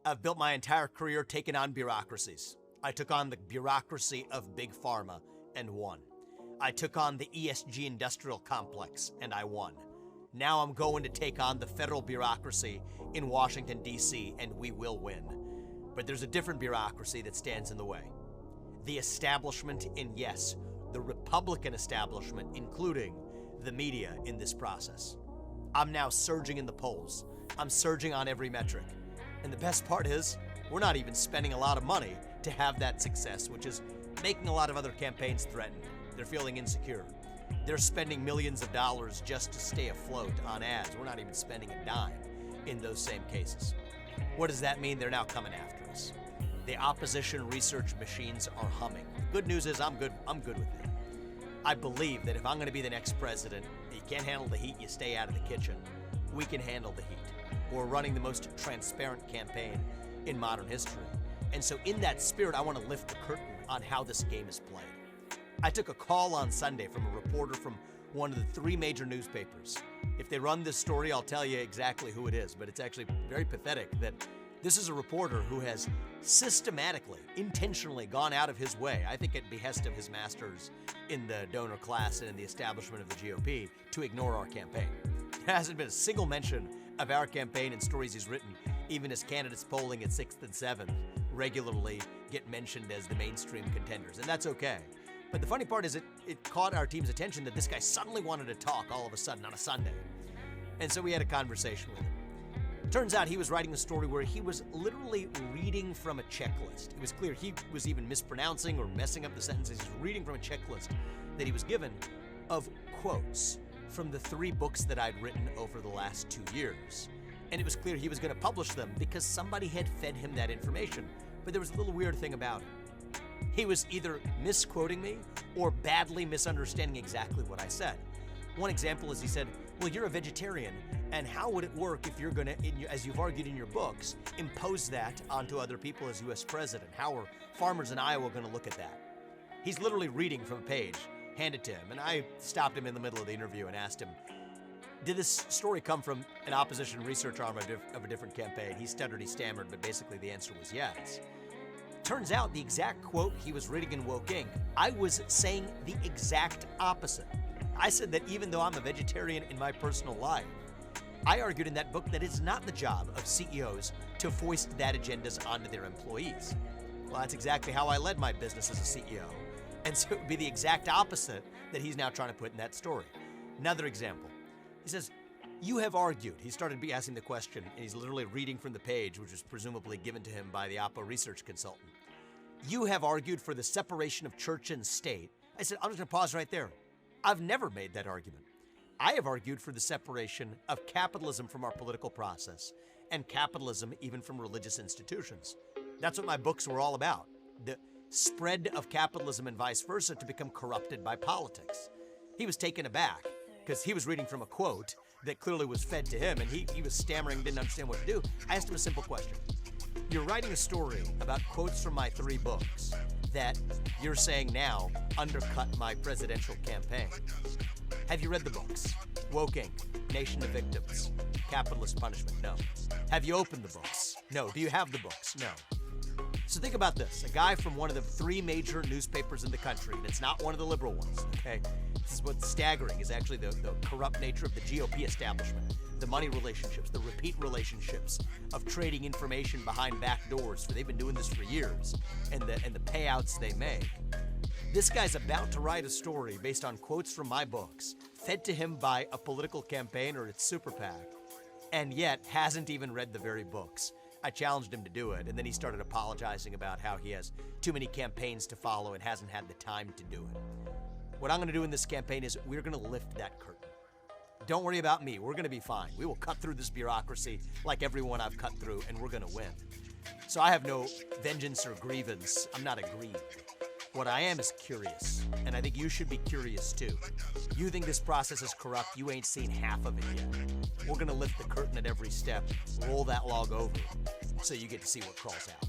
I've built my entire career taking on bureaucracies. I took on the bureaucracy of Big Pharma and won. I took on the ESG industrial complex and I won. Now I'm going to take on the federal bureaucracy in Washington, D.C., and we will win. But there's a different bureaucracy that stands in the way. The establishment, and yes, the Republican establishment, including the media in this process. I'm now surging in the polls. I'm surging on every metric. And the best part is, we're not even spending a lot of money to have that success, which is making a lot of other campaigns threatened. They're feeling insecure. They're spending millions of dollars just to stay afloat on ads. We're not even spending a dime in those same cases. What does that mean? They're now coming after us. The opposition research machines are humming. The good news is I'm good with it. I believe that if I'm going to be the next president, you can't handle the heat, you stay out of the kitchen. We can handle the heat. We're running the most transparent campaign in modern history. And so in that spirit, I want to lift the curtain on how this game is played. I took a call on Sunday from a reporter from one of the 3 major newspapers. If they run this story, I'll tell you exactly who it is, but it's actually very pathetic that this is a reporter who has systematically, intentionally gone out of his way, I think at behest of his masters in the donor class and in the establishment of the GOP, to ignore our campaign. There hasn't been a single mention of our campaign in stories he's written, even as candidates polling at 6th and 7th regularly get mentioned as the mainstream contenders, and that's okay. But the funny part is it caught our team's attention that this guy suddenly wanted to talk all of a sudden on a Sunday. And so we had a conversation with him. Turns out he was writing a story where he was literally reading from a checklist. It was clear he was even mispronouncing or messing up the sentences. He's reading from a checklist that he was given of quotes from the 3 books that I'd written over the last 2 years. And it was clear he was going to publish them because somebody had fed him that information. But there was a little weird thing about it. He was either misquoting me or badly misunderstanding exactly what I said. One example is he said, well, you're a vegetarian, and how would it work if you're gonna, as you've argued in your books, impose that onto other people as U.S. president? How are farmers in Iowa gonna look at that? He's literally reading from a page, handed to him, and I stopped him in the middle of the interview and asked him, did this story come from an opposition research arm of a different campaign? He stuttered, he stammered, but basically the answer was yes. Turns out the exact quote he was reading in Woking, I was saying the exact opposite. I said that even though I'm a vegetarian in my personal life, I argued in that book that it's not the job of CEOs to foist that agendas onto their employees. Well, that's exactly how I led my business as a CEO. And so it would be the exact opposite that he's now trying to put in that story. Another example. He says, you have argued. He started asking the question, and he's literally reading from the page, which was presumably given to him by the Oppo research consultant. You have argued for the separation of church and state. I said, I'm just going to pause right there. I've never made that argument. I have argued for the separation of capitalism from our political process and capitalism even from religious institutions. That's what my books were all about. The spread of capitalism and vice versa to become corrupted by politics. He was taken aback because he was reading from a quote that clearly was fed to him, and he was stammering, didn't understand what to do. I asked him a simple question. You're writing a story about quotes from my 3 books that you're saying now undercut my presidential campaign. Have you read the books? Woking, Nation of Victims, Capitalist Punishment? No. Have you opened the books? No. Do you have the books? No. So think about this. A guy from one of the 3 major newspapers in the country, and it's not one of the liberal ones, okay? This is what's staggering, is actually the corrupt nature of the GOP establishment, the money relationships, the repeat relationships of trading information behind back doors. They've been doing this for years, and the payouts they make. This guy's about to write a story based on quotes from my books, fed to him by a political campaign or its super PAC, and yet hasn't even read the very books. I challenged him to do it, and then he started apologizing about how he has too many campaigns to follow and hasn't had the time to do it. What I'm going to do in this campaign is we're going to lift that curtain. Don't worry about me. We're going to be fine. We will cut through this bureaucracy like everyone I've cut through, and we're going to win. So I have no vengeance or grievance. I'm not aggrieved. What I am is curious, and I think you should be curious too. You think this process is corrupt, you ain't seen half of it yet. We're gonna lift the curtain at every step, roll that log over, so you get to see what crawls out.